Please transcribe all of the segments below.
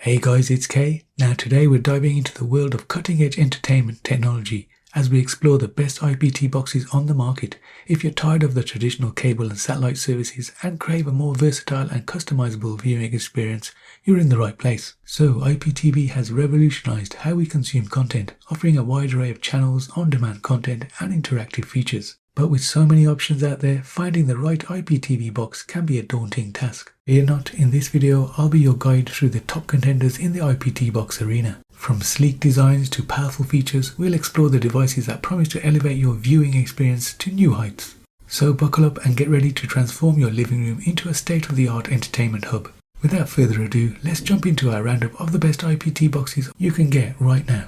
Hey guys, it's Kay. Now today we're diving into the world of cutting-edge entertainment technology as we explore the best IPT boxes on the market. If you're tired of the traditional cable and satellite services and crave a more versatile and customizable viewing experience, you're in the right place. So IPTV has revolutionized how we consume content, offering a wide array of channels, on-demand content and interactive features. But with so many options out there, finding the right IPTV box can be a daunting task. Fear not, in this video I'll be your guide through the top contenders in the IPT box arena. From sleek designs to powerful features, we'll explore the devices that promise to elevate your viewing experience to new heights. So buckle up and get ready to transform your living room into a state-of-the-art entertainment hub. Without further ado, let's jump into our roundup of the best IPT boxes you can get right now.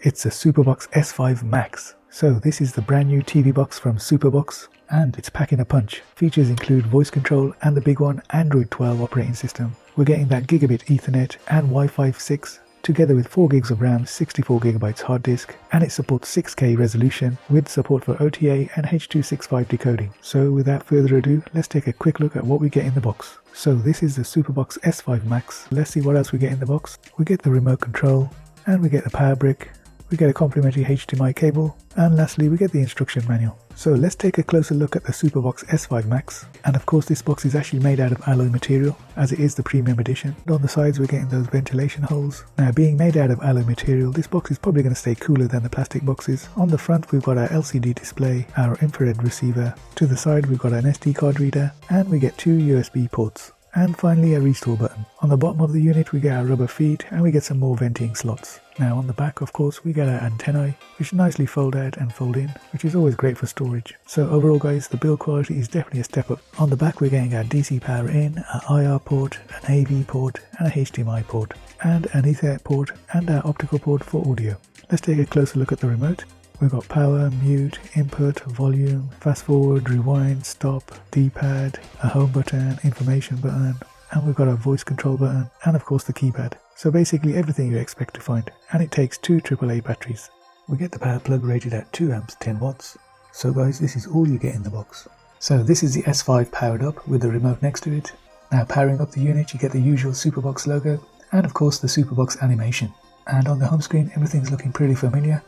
It's a SuperBox S5 Max. So this is the brand new TV box from SuperBox and it's packing a punch. Features include voice control and the big one, Android 12 operating system. We're getting that gigabit Ethernet and Wi-Fi 6 together with 4 gigs of RAM, 64 gigabytes hard disk, and it supports 6K resolution with support for OTA and H.265 decoding. So without further ado, let's take a quick look at what we get in the box. So this is the SuperBox S5 Max. Let's see what else we get in the box. We get the remote control and we get the power brick. We get a complimentary HDMI cable, and lastly we get the instruction manual. So let's take a closer look at the SuperBox S5 Max. And of course this box is actually made out of alloy material, as it is the premium edition. And on the sides we're getting those ventilation holes. Now being made out of alloy material, this box is probably going to stay cooler than the plastic boxes. On the front we've got our LCD display, our infrared receiver. To the side we've got an SD card reader, and we get 2 USB ports. And finally a restore button. On the bottom of the unit we get our rubber feet and we get some more venting slots. Now on the back of course we get our antennae, which nicely fold out and fold in, which is always great for storage. So overall guys, the build quality is definitely a step up. On the back we're getting our DC power in, our IR port, an AV port and a HDMI port, and an Ethernet port and our optical port for audio. Let's take a closer look at the remote. We've got power, mute, input, volume, fast forward, rewind, stop, D-pad, a home button, information button, and we've got a voice control button, and of course the keypad. So basically everything you expect to find, and it takes 2 AAA batteries. We get the power plug rated at 2 amps 10 watts. So guys, this is all you get in the box. So this is the S5 powered up with the remote next to it. Now powering up the unit you get the usual SuperBox logo, and of course the SuperBox animation. And on the home screen everything's looking pretty familiar.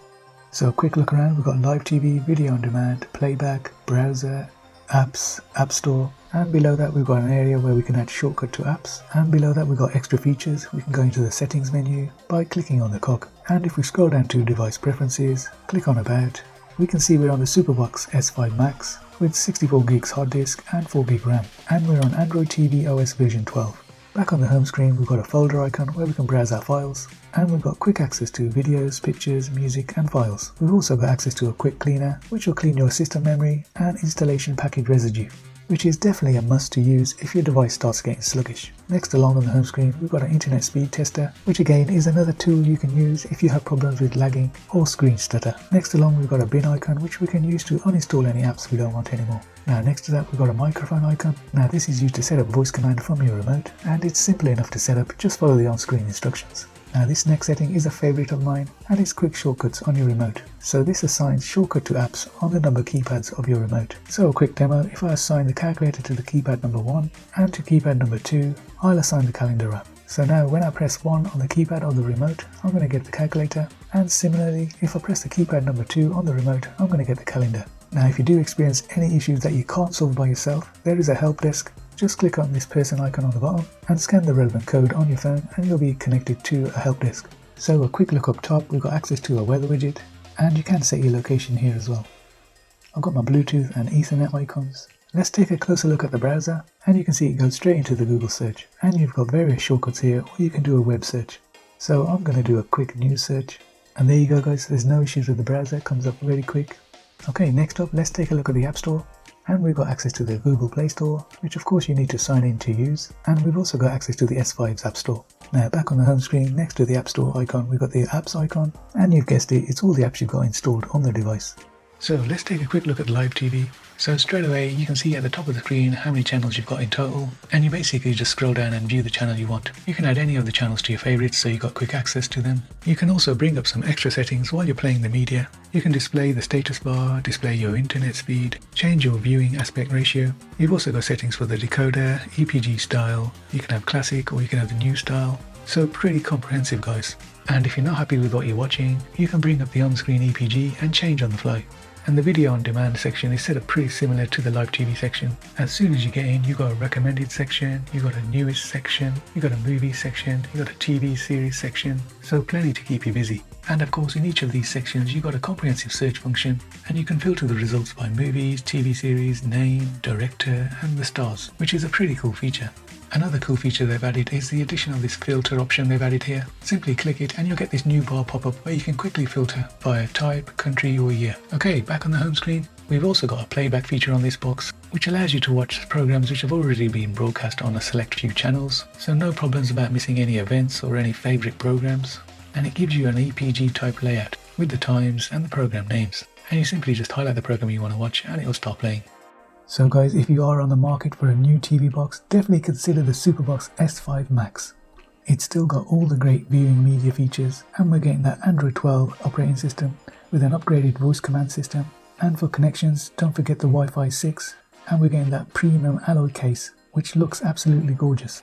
So a quick look around, we've got live TV, video on demand, playback, browser, apps, app store, and below that we've got an area where we can add shortcut to apps, and below that we've got extra features. We can go into the settings menu by clicking on the cog, and if we scroll down to device preferences, click on about, we can see we're on the SuperBox S5 Max with 64 gigs hard disk and 4 gig RAM, and we're on Android TV OS version 12. Back on the home screen we've got a folder icon where we can browse our files, and we've got quick access to videos, pictures, music and files. We've also got access to a quick cleaner which will clean your system memory and installation package residue, which is definitely a must to use if your device starts getting sluggish. Next along on the home screen we've got an internet speed tester, which again is another tool you can use if you have problems with lagging or screen stutter. Next along we've got a bin icon which we can use to uninstall any apps we don't want anymore. Now next to that we've got a microphone icon. Now this is used to set up voice command from your remote, and it's simple enough to set up, just follow the on-screen instructions. Now this next setting is a favourite of mine, and it's quick shortcuts on your remote. So this assigns shortcut to apps on the number keypads of your remote. So a quick demo, if I assign the calculator to the keypad number 1 and to keypad number 2, I'll assign the calendar app. So now when I press 1 on the keypad of the remote, I'm going to get the calculator, and similarly if I press the keypad number 2 on the remote, I'm going to get the calendar. Now if you do experience any issues that you can't solve by yourself, there is a help desk. Just click on this person icon on the bottom and scan the relevant code on your phone and you'll be connected to a help desk. So a quick look up top, we've got access to a weather widget, and you can set your location here as well. I've got my Bluetooth and Ethernet icons. Let's take a closer look at the browser, and you can see it goes straight into the Google search, and you've got various shortcuts here, or you can do a web search. So I'm going to do a quick news search, and there you go guys, there's no issues with the browser, it comes up very quick. Okay, next up let's take a look at the App Store. And we've got access to the Google Play Store, which of course you need to sign in to use, and we've also got access to the S5's App Store. Now back on the home screen, next to the App Store icon, we've got the Apps icon, and you've guessed it, it's all the apps you've got installed on the device. So let's take a quick look at live TV. So straight away you can see at the top of the screen how many channels you've got in total, and you basically just scroll down and view the channel you want. You can add any of the channels to your favorites so you've got quick access to them. You can also bring up some extra settings while you're playing the media. You can display the status bar, display your internet speed, change your viewing aspect ratio. You've also got settings for the decoder, EPG style, you can have classic or you can have the new style. So pretty comprehensive, guys. And if you're not happy with what you're watching, you can bring up the on-screen EPG and change on the fly. And the video on demand section is set up pretty similar to the live TV section. As soon as you get in, you got a recommended section, you got a newest section, you got a movie section, you got a TV series section, so plenty to keep you busy. And of course, in each of these sections, you got a comprehensive search function, and you can filter the results by movies, TV series, name, director, and the stars, which is a pretty cool feature. Another cool feature they've added is the addition of this filter option they've added here. Simply click it and you'll get this new bar pop up where you can quickly filter via type, country or year. Okay, back on the home screen, we've also got a playback feature on this box, which allows you to watch programs which have already been broadcast on a select few channels, so no problems about missing any events or any favourite programs. And it gives you an EPG type layout with the times and the program names, and you simply just highlight the program you want to watch and it'll start playing. So guys, if you are on the market for a new TV box, definitely consider the SuperBox S5 Max. It's still got all the great viewing media features, and we're getting that Android 12 operating system with an upgraded voice command system. And for connections, don't forget the Wi-Fi 6, and we're getting that premium alloy case, which looks absolutely gorgeous.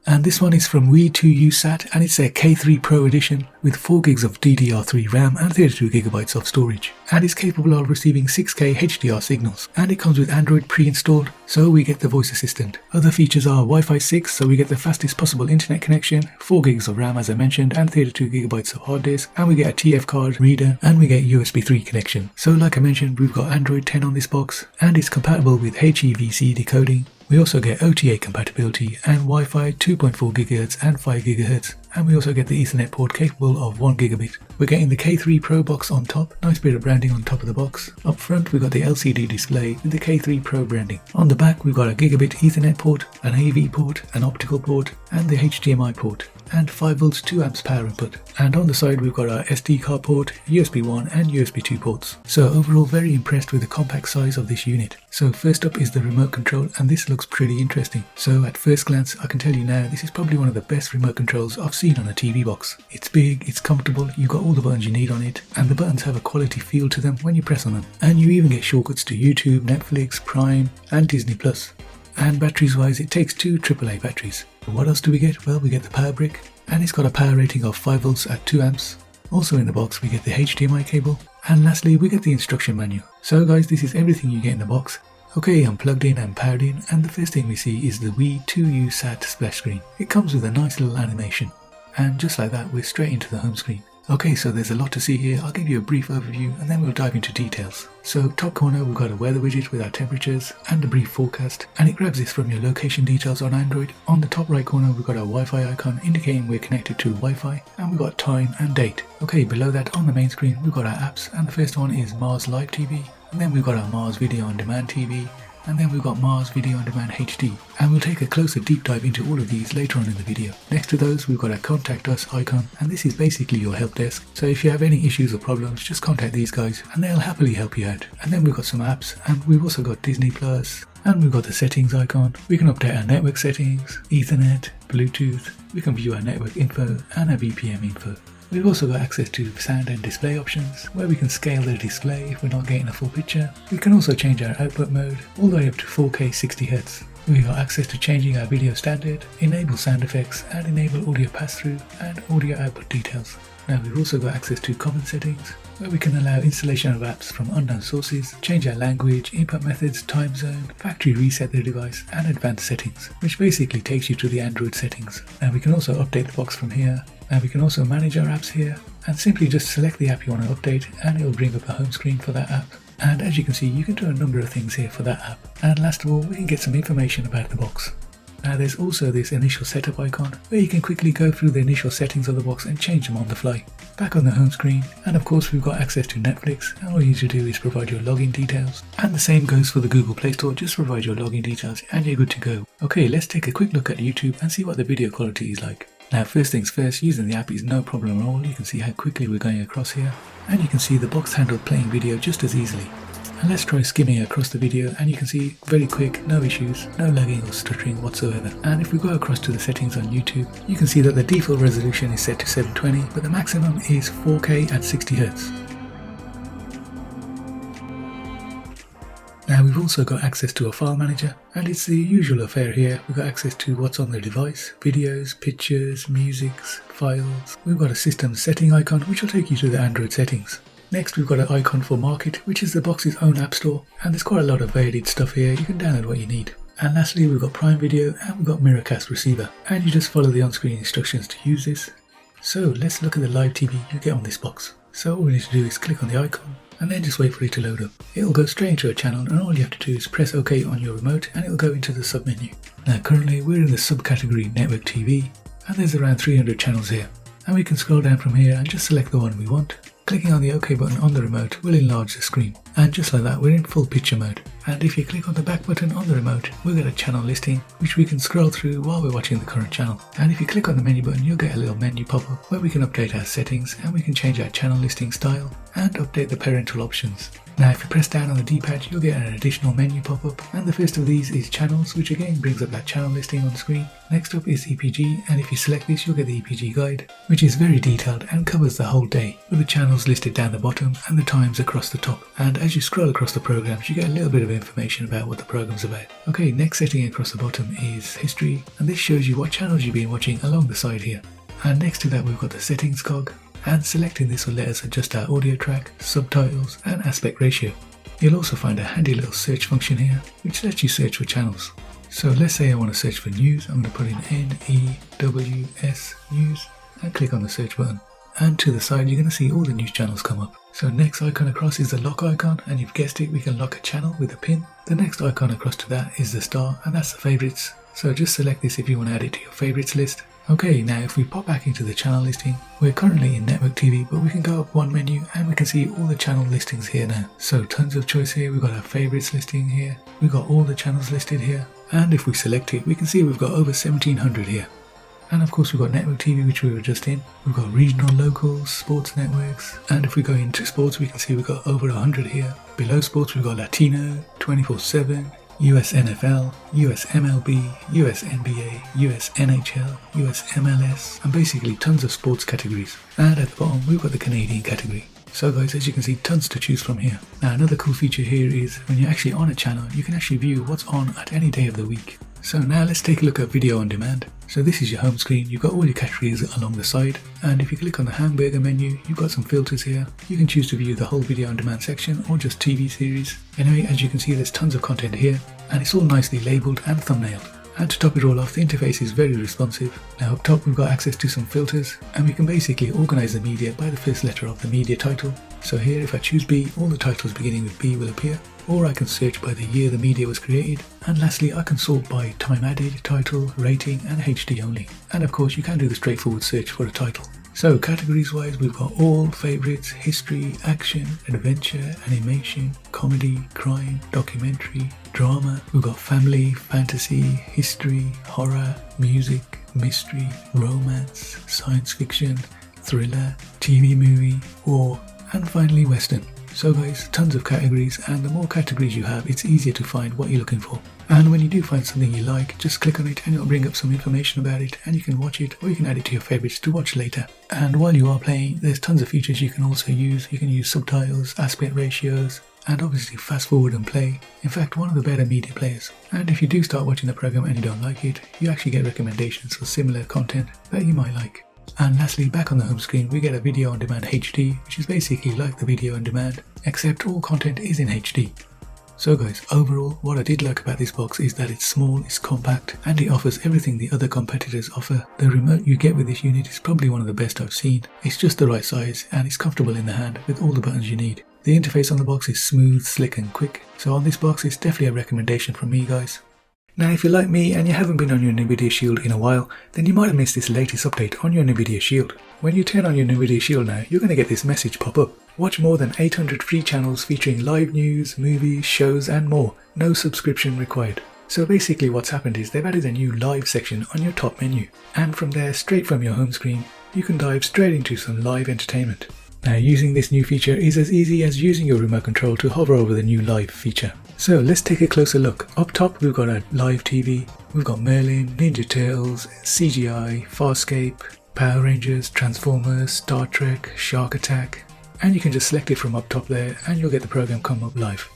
And this one is from We2USat, and it's their K3 Pro edition with 4 gigs of DDR3 RAM and 32 gigabytes of storage. And it's capable of receiving 6K HDR signals. And it comes with Android pre-installed, so we get the voice assistant. Other features are Wi-Fi 6, so we get the fastest possible internet connection, 4 gigs of RAM as I mentioned, and 32 gigabytes of hard disk, and we get a TF card reader, and we get USB 3 connection. So like I mentioned, we've got Android 10 on this box, and it's compatible with HEVC decoding. We also get OTA compatibility and Wi-Fi 2.4 GHz and 5 GHz, and we also get the Ethernet port capable of 1 gigabit. We're getting the K3 Pro box on top, nice bit of branding on top of the box. Up front we've got the LCD display with the K3 Pro branding. On the back we've got a gigabit Ethernet port, an AV port, an optical port, and the HDMI port, and 5 volts 2 amps power input. And on the side we've got our SD card port, USB 1 and USB 2 ports. So overall very impressed with the compact size of this unit. So first up is the remote control, and this looks pretty interesting. So at first glance I can tell you now this is probably one of the best remote controls I've seen on a TV box. It's big, it's comfortable, you've got all the buttons you need on it, and the buttons have a quality feel to them when you press on them. And you even get shortcuts to YouTube, Netflix, Prime and Disney+. And batteries wise, it takes 2 AAA batteries. What else do we get? Well, we get the power brick, and it's got a power rating of 5 volts at 2 amps. Also in the box we get the HDMI cable, and lastly we get the instruction manual. So guys, this is everything you get in the box. Okay, I'm plugged in and powered in, and the first thing we see is the We2USat splash screen. It comes with a nice little animation, and just like that we're straight into the home screen. Okay, so there's a lot to see here. I'll give you a brief overview and then we'll dive into details. So top corner we've got a weather widget with our temperatures and a brief forecast, and it grabs this from your location details on Android. On the top right corner we've got our Wi-Fi icon indicating we're connected to Wi-Fi, and we've got time and date. Okay, below that on the main screen we've got our apps, and the first one is Mars Live TV, and then we've got our Mars Video On Demand TV, and then we've got Mars Video On Demand HD, and we'll take a closer deep dive into all of these later on in the video. Next to those we've got a Contact Us icon, and this is basically your help desk, so if you have any issues or problems just contact these guys and they'll happily help you out. And then we've got some apps, and we've also got Disney Plus, and we've got the settings icon. We can update our network settings, Ethernet, Bluetooth, we can view our network info and our VPN info. We've also got access to sound and display options, where we can scale the display if we're not getting a full picture. We can also change our output mode all the way up to 4K 60Hz. We've got access to changing our video standard, enable sound effects, and enable audio pass-through and audio output details. Now we've also got access to common settings, where we can allow installation of apps from unknown sources, change our language, input methods, time zone, factory reset the device, and advanced settings, which basically takes you to the Android settings. Now we can also update the box from here, and we can also manage our apps here, and simply just select the app you want to update and it'll bring up a home screen for that app. And as you can see, you can do a number of things here for that app. And last of all, we can get some information about the box. Now there's also this initial setup icon, where you can quickly go through the initial settings of the box and change them on the fly. Back on the home screen, and of course we've got access to Netflix, and all you need to do is provide your login details. And the same goes for the Google Play Store, just provide your login details and you're good to go. Okay, let's take a quick look at YouTube and see what the video quality is like. Now first things first, using the app is no problem at all. You can see how quickly we're going across here, and you can see the box handled playing video just as easily. And let's try skimming across the video, and you can see very quick, no issues, no lagging or stuttering whatsoever. And if we go across to the settings on YouTube, you can see that the default resolution is set to 720, but the maximum is 4K at 60Hz. Now we've we've also got access to a file manager, and it's the usual affair here. We've got access to what's on the device, videos, pictures, musics, files. We've got a system setting icon which will take you to the Android settings. Next we've got an icon for Market, which is the box's own app store, and there's quite a lot of varied stuff here. You can download what you need. And lastly we've got Prime Video and we've got Miracast receiver, and you just follow the on-screen instructions to use this. So let's look at the live TV you get on this box. So all we need to do is click on the icon and then just wait for it to load up. It'll go straight into a channel, and all you have to do is press OK on your remote and it'll go into the submenu. Now currently we're in the subcategory Network TV, and there's around 300 channels here. And we can scroll down from here and just select the one we want. Clicking on the OK button on the remote will enlarge the screen. And just like that, we're in full picture mode. And if you click on the back button on the remote, we'll get a channel listing, which we can scroll through while we're watching the current channel. And if you click on the menu button, you'll get a little menu pop-up where we can update our settings, and we can change our channel listing style and update the parental options. Now if you press down on the D-pad, you'll get an additional menu pop-up, and the first of these is channels, which again brings up that channel listing on screen. Next up is EPG, and if you select this you'll get the EPG guide, which is very detailed and covers the whole day, with the channels listed down the bottom and the times across the top. And as you scroll across the programs you get a little bit of information about what the program's about. Okay, next setting across the bottom is history, and this shows you what channels you've been watching along the side here. And next to that we've got the settings cog, and selecting this will let us adjust our audio track, subtitles and aspect ratio. You'll also find a handy little search function here which lets you search for channels. So let's say I want to search for news. I'm going to put in NEWS news and click on the search button. And to the side you're going to see all the news channels come up. So next icon across is the lock icon, and you've guessed it, we can lock a channel with a pin. The next icon across to that is the star, and that's the favourites. So just select this if you want to add it to your favourites list. Okay, now if we pop back into the channel listing, we're currently in Network TV, but we can go up one menu and we can see all the channel listings here now. So tons of choice here. We've got our favourites listing here, we've got all the channels listed here, and if we select it we can see we've got over 1700 here. And of course we've got Network TV, which we were just in. We've got regional, locals, sports networks, and if we go into sports we can see we've got over 100 here. Below sports we've got Latino, 24/7, US NFL, US MLB, US NBA, US NHL, US MLS, and basically tons of sports categories. And at the bottom we've got the Canadian category. So guys, as you can see, tons to choose from here. Now another cool feature here is when you're actually on a channel, you can actually view what's on at any day of the week. So now let's take a look at video on demand. So this is your home screen, you've got all your categories along the side, and if you click on the hamburger menu, you've got some filters here. You can choose to view the whole video on demand section or just TV series. Anyway, as you can see there's tons of content here, and it's all nicely labelled and thumbnailed. And to top it all off, the interface is very responsive. Now up top we've got access to some filters, and we can basically organise the media by the first letter of the media title. So here if I choose B, all the titles beginning with B will appear, or I can search by the year the media was created, and lastly I can sort by time added, title, rating and HD only. And of course you can do the straightforward search for a title. So categories wise we've got all, favourites, history, action, adventure, animation, comedy, crime, documentary, drama. We've got family, fantasy, history, horror, music, mystery, romance, science fiction, thriller, TV movie, war, and finally western. So guys, tons of categories, and the more categories you have, it's easier to find what you're looking for. And when you do find something you like, just click on it and it'll bring up some information about it, and you can watch it or you can add it to your favourites to watch later. And while you are playing, there's tons of features you can also use. You can use subtitles, aspect ratios, and obviously fast forward and play. In fact, one of the better media players. And if you do start watching the program and you don't like it, you actually get recommendations for similar content that you might like. And lastly, back on the home screen we get a video on demand HD, which is basically like the video on demand, except all content is in HD. So guys, overall what I did like about this box is that it's small, it's compact, and it offers everything the other competitors offer. The remote you get with this unit is probably one of the best I've seen. It's just the right size and it's comfortable in the hand with all the buttons you need. The interface on the box is smooth, slick and quick, so on this box it's definitely a recommendation from me guys. Now if you're like me and you haven't been on your NVIDIA Shield in a while, then you might have missed this latest update on your NVIDIA Shield. When you turn on your NVIDIA Shield now, you're going to get this message pop up. Watch more than 800 free channels featuring live news, movies, shows and more. No subscription required. So basically what's happened is they've added a new live section on your top menu. And from there, straight from your home screen, you can dive straight into some live entertainment. Now using this new feature is as easy as using your remote control to hover over the new live feature. So let's take a closer look. Up top we've got a live TV, we've got Merlin, Ninja Turtles, CGI, Farscape, Power Rangers, Transformers, Star Trek, Shark Attack, and you can just select it from up top there and you'll get the program come up live.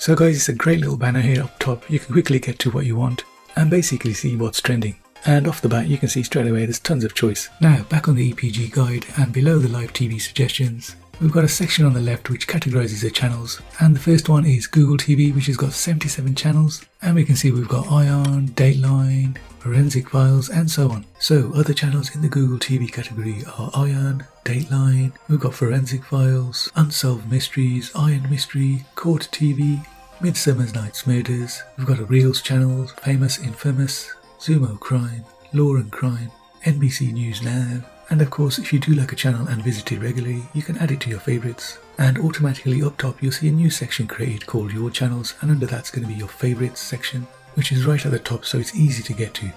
So guys, it's a great little banner here up top. You can quickly get to what you want and basically see what's trending. And off the bat you can see straight away there's tons of choice. Now back on the EPG guide and below the live TV suggestions, we've got a section on the left which categorizes the channels, and the first one is Google TV, which has got 77 channels, and we can see we've got Ion, Dateline, Forensic Files and so on. So other channels in the Google TV category are Ion, Dateline, we've got Forensic Files, Unsolved Mysteries, Iron Mystery, Court TV, Midsummer Night's Murders, we've got a Reels channel, Famous Infamous, Zumo Crime, Law and Crime, NBC News Now, and of course if you do like a channel and visit it regularly, you can add it to your favourites, and automatically up top you'll see a new section created called Your Channels, and under that's going to be your favourites section, which is right at the top so it's easy to get to.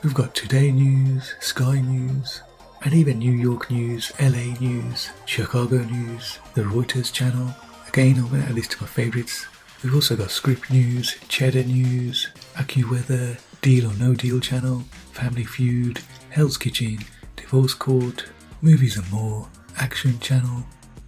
We've got Today News, Sky News, and even New York News, LA News, Chicago News, the Reuters channel. Again, I'm going to add this to my favourites. We've also got Script News, Cheddar News, AccuWeather, Deal or No Deal channel, Family Feud, Hell's Kitchen, Divorce Court, Movies and More, Action channel,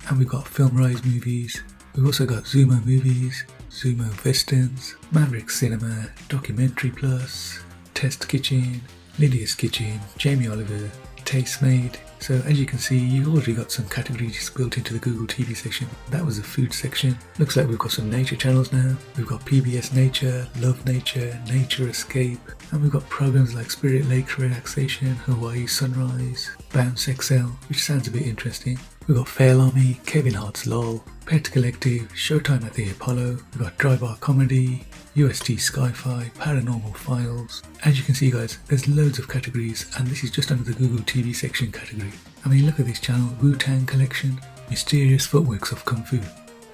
and we've got FilmRise Movies. We've also got Zumo Movies, Zumo Westerns, Maverick Cinema, Documentary Plus, Test Kitchen, Lydia's Kitchen, Jamie Oliver, Taste Made. So as you can see, you've already got some categories built into the Google TV section. That was the food section. Looks like we've got some nature channels now. We've got PBS Nature, Love Nature, Nature Escape, and we've got programs like Spirit Lake Relaxation, Hawaii Sunrise, Bounce XL, which sounds a bit interesting. We've got Fail Army, Kevin Hart's LOL, Pet Collective, Showtime at the Apollo, we've got Dry Bar Comedy, UST Sci-Fi, Paranormal Files. As you can see guys, there's loads of categories, and this is just under the Google TV section category. I mean, look at this channel, Wu-Tang Collection, Mysterious Footworks of Kung Fu.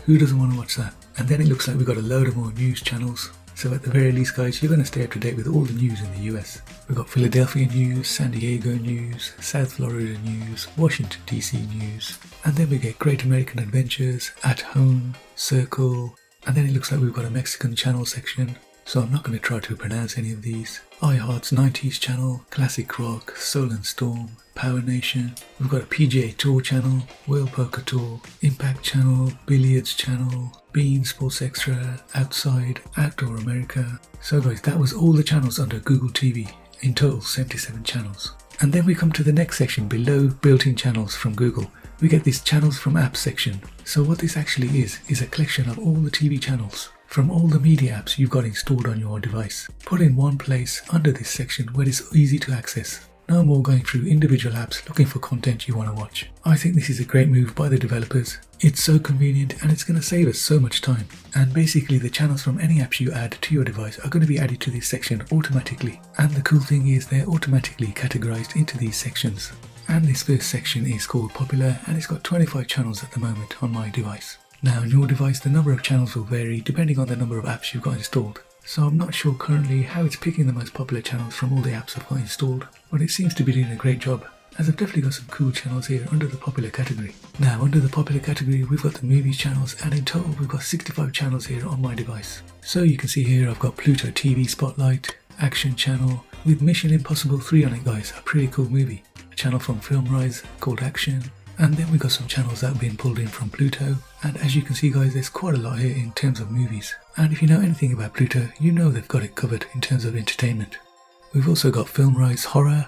Who doesn't want to watch that? And then it looks like we've got a load of more news channels. So at the very least guys, you're going to stay up to date with all the news in the US. We've got Philadelphia news, San Diego news, South Florida news, Washington DC news, and then we get Great American Adventures, At Home, Circle, and then it looks like we've got a Mexican channel section, so I'm not going to try to pronounce any of these. iHeart's 90s channel, Classic Rock, Soul and Storm, Power Nation. We've got a PGA Tour channel, World Poker Tour, Impact channel, Billiards channel, Bean Sports Extra, Outside, Outdoor America. So guys, that was all the channels under Google TV. In total 77 channels. And then we come to the next section below built-in channels from Google. We get this channels from apps section. So what this actually is a collection of all the TV channels from all the media apps you've got installed on your device, put in one place under this section where it's easy to access. No more going through individual apps looking for content you want to watch. I think this is a great move by the developers. It's so convenient and it's going to save us so much time. And basically the channels from any apps you add to your device are going to be added to this section automatically. And the cool thing is they're automatically categorized into these sections. And this first section is called Popular, and it's got 25 channels at the moment on my device. Now on your device the number of channels will vary depending on the number of apps you've got installed. So I'm not sure currently how it's picking the most popular channels from all the apps I've got installed, but it seems to be doing a great job, as I've definitely got some cool channels here under the popular category. Now under the popular category we've got the movies channels, and in total we've got 65 channels here on my device. So you can see here I've got Pluto TV Spotlight, Action channel with Mission Impossible 3 on it guys, a pretty cool movie. A channel from FilmRise called Action. And then we got some channels that have been pulled in from Pluto, and as you can see guys, there's quite a lot here in terms of movies. And if you know anything about Pluto, you know they've got it covered in terms of entertainment. We've also got FilmRise Horror,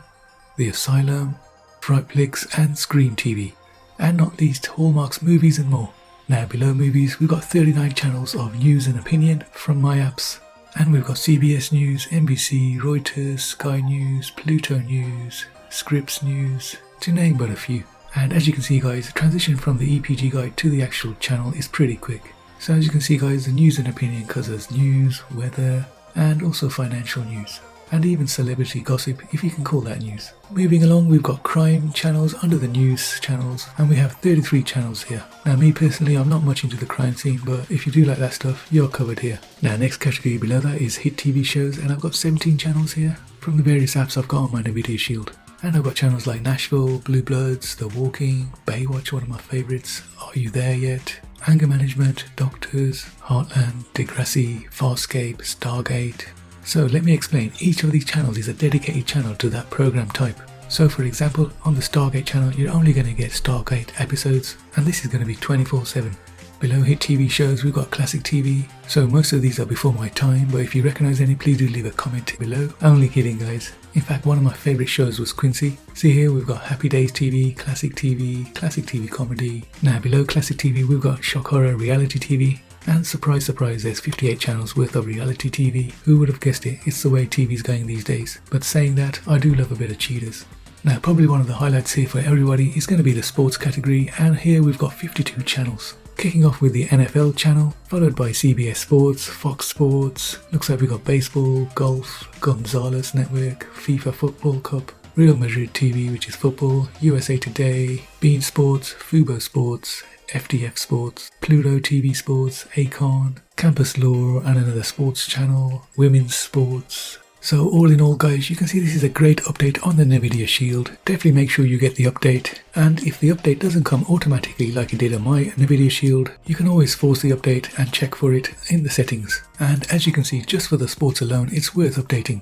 The Asylum, Frightflix and Scream TV, and not least Hallmark's Movies and More. Now below movies we've got 39 channels of news and opinion from my apps, and we've got CBS News, NBC, Reuters, Sky News, Pluto News, Scripps News, to name but a few. And as you can see guys, the transition from the EPG guide to the actual channel is pretty quick. So as you can see guys, the news and opinion covers news, weather, and also financial news. And even celebrity gossip, if you can call that news. Moving along, we've got crime channels under the news channels, and we have 33 channels here. Now me personally, I'm not much into the crime scene, but if you do like that stuff, you're covered here. Now next category below that is hit TV shows, and I've got 17 channels here from the various apps I've got on my Nvidia Shield. And I've got channels like Nashville, Blue Bloods, The Walking, Baywatch, one of my favourites, Are You There Yet?, Anger Management, Doctors, Heartland, Degrassi, Farscape, Stargate. So let me explain, each of these channels is a dedicated channel to that program type. So for example, on the Stargate channel you're only going to get Stargate episodes, and this is going to be 24/7. Below hit TV shows, we've got classic TV. So most of these are before my time, but if you recognize any, please do leave a comment below. I'm only kidding, guys. In fact, one of my favorite shows was Quincy. See here, we've got Happy Days TV, Classic TV comedy. Now below classic TV, we've got shock horror reality TV. And surprise, surprise, there's 58 channels worth of reality TV. Who would have guessed it? It's the way TV's going these days. But saying that, I do love a bit of cheaters. Now probably one of the highlights here for everybody is going to be the sports category, and here we've got 52 channels. Kicking off with the NFL channel, followed by CBS Sports, Fox Sports, looks like we've got baseball, golf, Gonzalez Network, FIFA Football Cup, Real Madrid TV, which is football, USA Today, Bean Sports, Fubo Sports, FDF Sports, Pluto TV Sports, Acorn, Campus Law and another sports channel, Women's Sports. So all in all, guys, you can see this is a great update on the NVIDIA Shield. Definitely make sure you get the update, and if the update doesn't come automatically like it did on my NVIDIA Shield, you can always force the update and check for it in the settings. And as you can see, just for the sports alone, it's worth updating.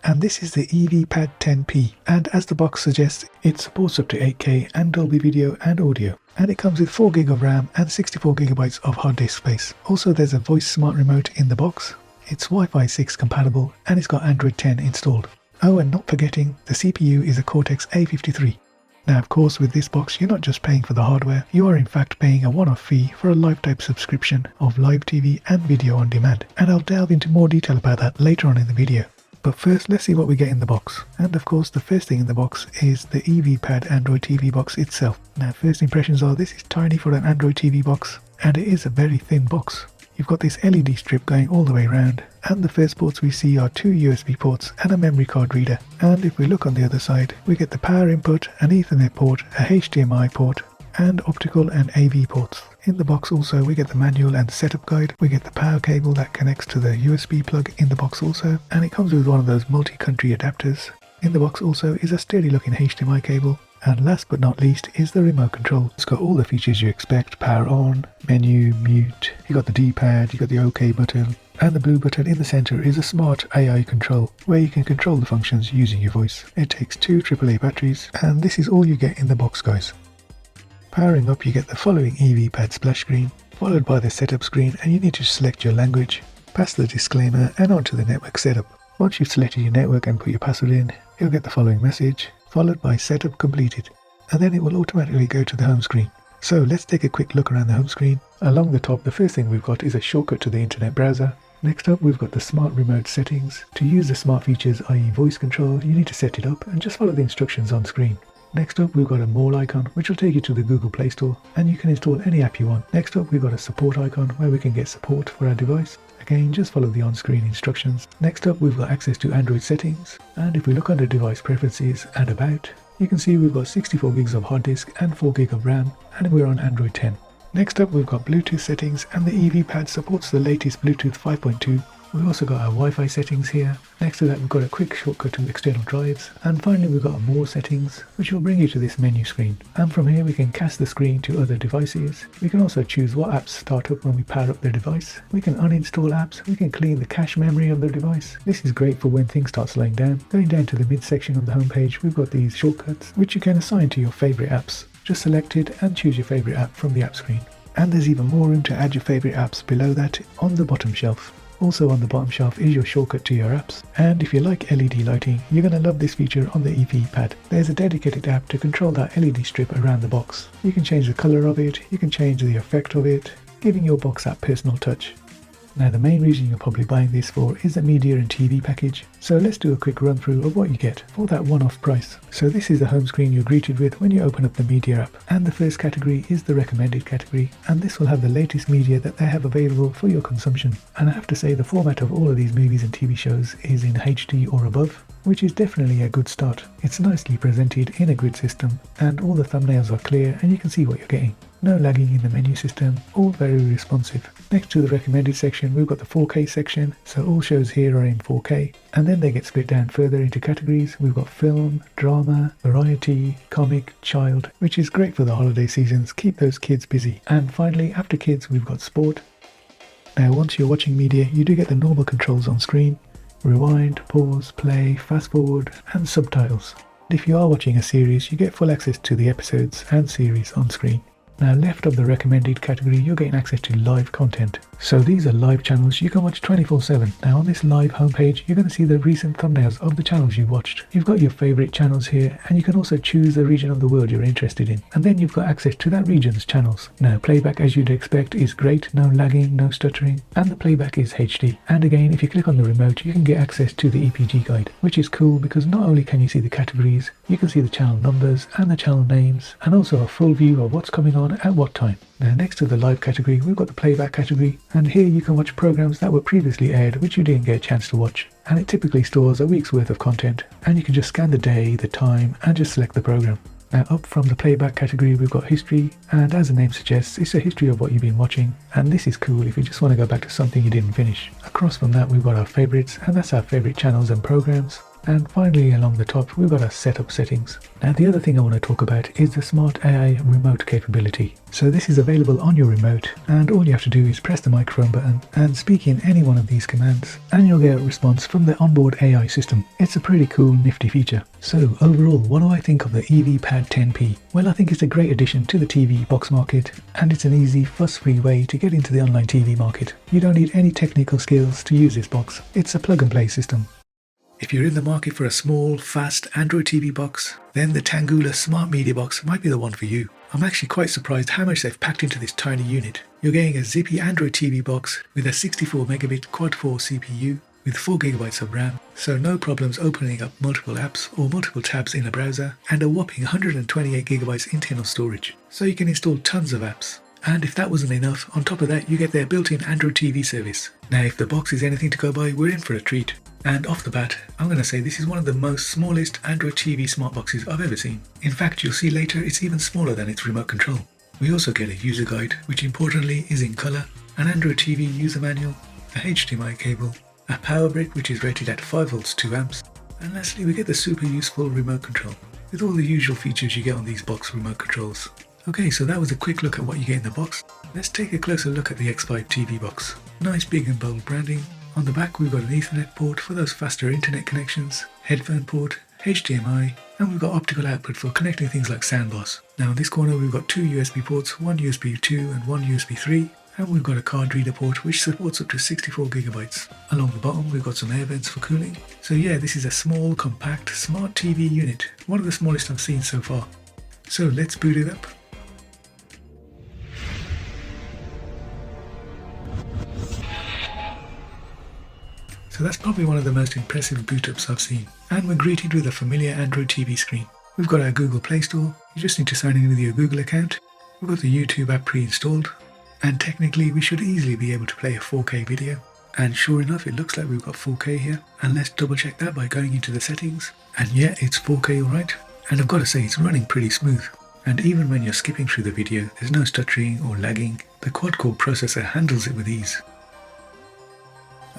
And this is the EVPad 10P, and as the box suggests, it supports up to 8K and Dolby Video and audio. And it comes with 4GB of RAM and 64GB of hard disk space. Also, there's a voice smart remote in the box. It's Wi-Fi 6 compatible, and it's got Android 10 installed. Oh, and not forgetting, the CPU is a Cortex A53. Now, of course, with this box, you're not just paying for the hardware, you are in fact paying a one-off fee for a lifetime subscription of live TV and video on demand. And I'll delve into more detail about that later on in the video. But first, let's see what we get in the box. And of course, the first thing in the box is the EVPad Android TV box itself. Now, first impressions are this is tiny for an Android TV box, and it is a very thin box. You've got this LED strip going all the way around, and the first ports we see are two USB ports and a memory card reader. And if we look on the other side, we get the power input, an Ethernet port, a HDMI port, and optical and AV ports. In the box also we get the manual and setup guide, we get the power cable that connects to the USB plug in the box also, and it comes with one of those multi-country adapters. In the box also is a sturdy looking HDMI cable, and last but not least is the remote control. It's got all the features you expect: power on, menu, mute, you got the D-pad, you got the OK button, and the blue button in the center is a smart AI control where you can control the functions using your voice. It takes two AAA batteries, and this is all you get in the box, guys. Powering up, you get the following EVPad splash screen, followed by the setup screen, and you need to select your language, past the disclaimer and onto the network setup. Once you've selected your network and put your password in, you'll get the following message, followed by setup completed, and then it will automatically go to the home screen. So let's take a quick look around the home screen. Along the top, the first thing we've got is a shortcut to the internet browser. Next up, we've got the smart remote settings. To use the smart features, i.e. voice control, you need to set it up and just follow the instructions on screen. Next up, we've got a More icon, which will take you to the Google Play Store, and you can install any app you want. Next up, we've got a Support icon, where we can get support for our device. Again, just follow the on-screen instructions. Next up, we've got access to Android settings, and if we look under Device Preferences and About, you can see we've got 64GB of hard disk and 4GB of RAM, and we're on Android 10. Next up, we've got Bluetooth settings, and the EVPad supports the latest Bluetooth 5.2. We've also got our Wi-Fi settings here. Next to that, we've got a quick shortcut to external drives. And finally, we've got More settings, which will bring you to this menu screen. And from here, we can cast the screen to other devices. We can also choose what apps start up when we power up the device. We can uninstall apps. We can clean the cache memory of the device. This is great for when things start slowing down. Going down to the mid-section of the homepage, we've got these shortcuts, which you can assign to your favorite apps. Just select it and choose your favorite app from the app screen. And there's even more room to add your favorite apps below that on the bottom shelf. Also on the bottom shelf is your shortcut to your apps, and if you like LED lighting, you're going to love this feature on the EVPad. There's a dedicated app to control that LED strip around the box. You can change the color of it, you can change the effect of it, giving your box that personal touch. Now the main reason you're probably buying this for is the media and TV package, so let's do a quick run through of what you get for that one-off price. So this is the home screen you're greeted with when you open up the media app, and the first category is the recommended category, and this will have the latest media that they have available for your consumption. And I have to say the format of all of these movies and TV shows is in HD or above, which is definitely a good start. It's nicely presented in a grid system, and all the thumbnails are clear and you can see what you're getting. No lagging in the menu system, all very responsive. Next to the recommended section, we've got the 4K section, so all shows here are in 4K, and then they get split down further into categories. We've got film, drama, variety, comic, child, which is great for the holiday seasons, keep those kids busy. And finally, after kids, we've got sport. Now once you're watching media, you do get the normal controls on screen: rewind, pause, play, fast forward, and subtitles. If you are watching a series, you get full access to the episodes and series on screen. Now left of the recommended category, you're getting access to live content. So these are live channels you can watch 24/7. Now on this live homepage, you're going to see the recent thumbnails of the channels you watched. You've got your favorite channels here, and you can also choose the region of the world you're interested in. And then you've got access to that region's channels. Now playback, as you'd expect, is great. No lagging, no stuttering, and the playback is HD. And again, if you click on the remote, you can get access to the EPG guide, which is cool because not only can you see the categories, you can see the channel numbers and the channel names, and also a full view of what's coming on at what time. Now next to the live category, we've got the playback category, and here you can watch programs that were previously aired which you didn't get a chance to watch. And it typically stores a week's worth of content, and you can just scan the day, the time, and just select the program. Now up from the playback category, we've got history, and as the name suggests, it's a history of what you've been watching, and this is cool if you just want to go back to something you didn't finish. Across from that, we've got our favorites, and that's our favorite channels and programs. And finally, along the top, we've got our setup settings. Now the other thing I want to talk about is the Smart AI remote capability. So this is available on your remote, and all you have to do is press the microphone button and speak in any one of these commands, and you'll get a response from the onboard AI system. It's a pretty cool, nifty feature. So overall, what do I think of the EVPad 10P? Well, I think it's a great addition to the TV box market, and it's an easy, fuss-free way to get into the online TV market. You don't need any technical skills to use this box. It's a plug-and-play system. If you're in the market for a small, fast Android TV box, then the Tangula Smart Media Box might be the one for you. I'm actually quite surprised how much they've packed into this tiny unit. You're getting a zippy Android TV box with a 64 megabit quad-core CPU with 4 gigabytes of RAM, so no problems opening up multiple apps or multiple tabs in a browser, and a whopping 128 gigabytes internal storage, so you can install tons of apps. And if that wasn't enough, on top of that you get their built-in Android TV service. Now if the box is anything to go by, we're in for a treat. And off the bat, I'm going to say this is one of the most smallest Android TV smart boxes I've ever seen. In fact, you'll see later it's even smaller than its remote control. We also get a user guide, which importantly is in colour, an Android TV user manual, a HDMI cable, a power brick which is rated at 5 volts 2 amps, and lastly we get the super useful remote control, with all the usual features you get on these box remote controls. Okay, so that was a quick look at what you get in the box. Let's take a closer look at the X5 TV box. Nice big and bold branding. On the back we've got an Ethernet port for those faster internet connections, headphone port, HDMI, and we've got optical output for connecting things like soundbars. Now in this corner we've got 2 USB ports, one USB 2 and one USB 3, and we've got a card reader port which supports up to 64 gigabytes. Along the bottom we've got some air vents for cooling. So yeah, this is a small, compact, smart TV unit, one of the smallest I've seen so far. So let's boot it up. So that's probably one of the most impressive boot ups I've seen. And we're greeted with a familiar Android TV screen. We've got our Google Play Store. You just need to sign in with your Google account. We've got the YouTube app pre-installed. And technically we should easily be able to play a 4K video. And sure enough, it looks like we've got 4K here. And let's double check that by going into the settings. And yeah, it's 4K alright. And I've got to say it's running pretty smooth. And even when you're skipping through the video, there's no stuttering or lagging. The quad-core processor handles it with ease.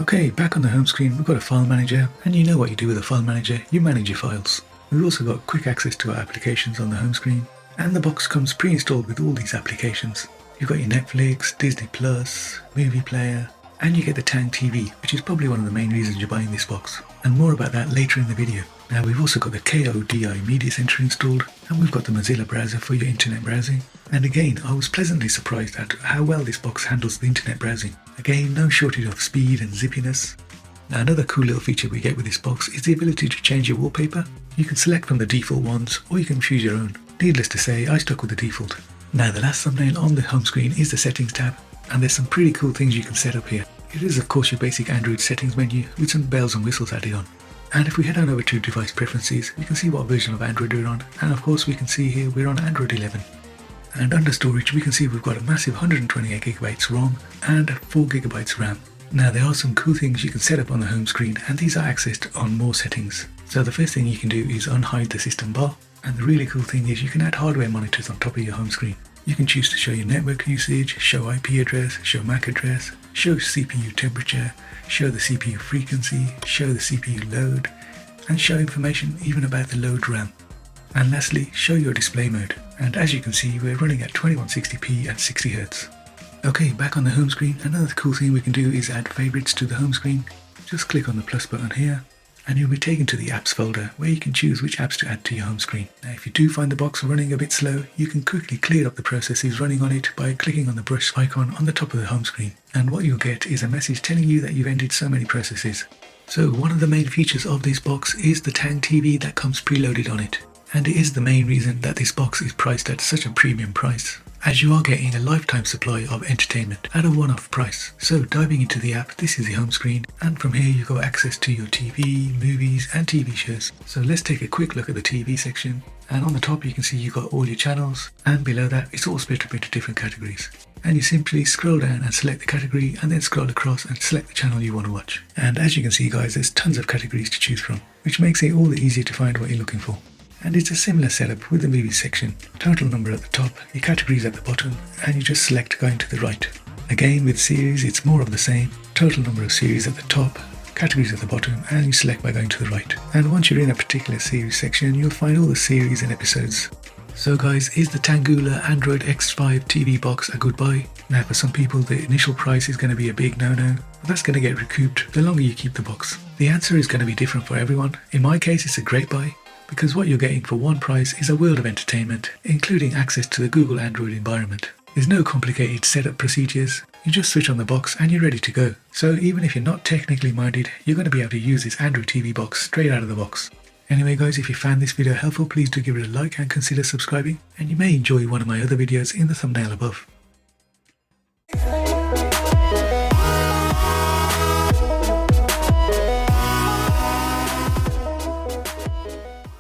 Okay, back on the home screen, we've got a file manager, and you know what you do with a file manager, you manage your files. We've also got quick access to our applications on the home screen, and the box comes pre-installed with all these applications. You've got your Netflix, Disney Plus, movie player, and you get the Tang TV, which is probably one of the main reasons you're buying this box. And more about that later in the video. Now we've also got the KODI Media Center installed, and we've got the Mozilla browser for your internet browsing. And again, I was pleasantly surprised at how well this box handles the internet browsing. Again, no shortage of speed and zippiness. Now another cool little feature we get with this box is the ability to change your wallpaper. You can select from the default ones, or you can choose your own. Needless to say, I stuck with the default. Now the last thumbnail on the home screen is the settings tab, and there's some pretty cool things you can set up here. It is of course your basic Android settings menu with some bells and whistles added on. And if we head on over to device preferences, you can see what version of Android we're on, and of course we can see here we're on Android 11. And under storage we can see we've got a massive 128 gigabytes ROM and 4 gigabytes RAM. Now there are some cool things you can set up on the home screen, and these are accessed on more settings. So the first thing you can do is unhide the system bar, and the really cool thing is you can add hardware monitors on top of your home screen. You can choose to show your network usage, show IP address, show MAC address, show CPU temperature, show the CPU frequency, show the CPU load, and show information even about the load RAM. And lastly, show your display mode. And as you can see, we're running at 2160p at 60Hz. Okay, back on the home screen, another cool thing we can do is add favorites to the home screen. Just click on the plus button here, and you'll be taken to the apps folder where you can choose which apps to add to your home screen. Now if you do find the box running a bit slow, you can quickly clear up the processes running on it by clicking on the brush icon on the top of the home screen, and what you'll get is a message telling you that you've ended so many processes. So one of the main features of this box is the Tang TV that comes preloaded on it, and it is the main reason that this box is priced at such a premium price, as you are getting a lifetime supply of entertainment at a one-off price. So diving into the app, this is the home screen, and from here you've got access to your TV, movies and TV shows. So let's take a quick look at the TV section, and on the top you can see you've got all your channels, and below that it's all split up into different categories. And you simply scroll down and select the category, and then scroll across and select the channel you want to watch. And as you can see guys, there's tons of categories to choose from, which makes it all the easier to find what you're looking for. And it's a similar setup with the movie section. Total number at the top, your categories at the bottom, and you just select going to the right. Again with series, it's more of the same. Total number of series at the top, categories at the bottom, and you select by going to the right. And once you're in a particular series section, you'll find all the series and episodes. So guys, is the Tangoola Android X5 TV box a good buy? Now for some people the initial price is going to be a big no-no, but that's going to get recouped the longer you keep the box. The answer is going to be different for everyone. In my case it's a great buy, because what you're getting for one price is a world of entertainment, including access to the Google Android environment. There's no complicated setup procedures, you just switch on the box and you're ready to go. So even if you're not technically minded, you're going to be able to use this Android TV box straight out of the box. Anyway guys, if you found this video helpful, please do give it a like and consider subscribing, and you may enjoy one of my other videos in the thumbnail above.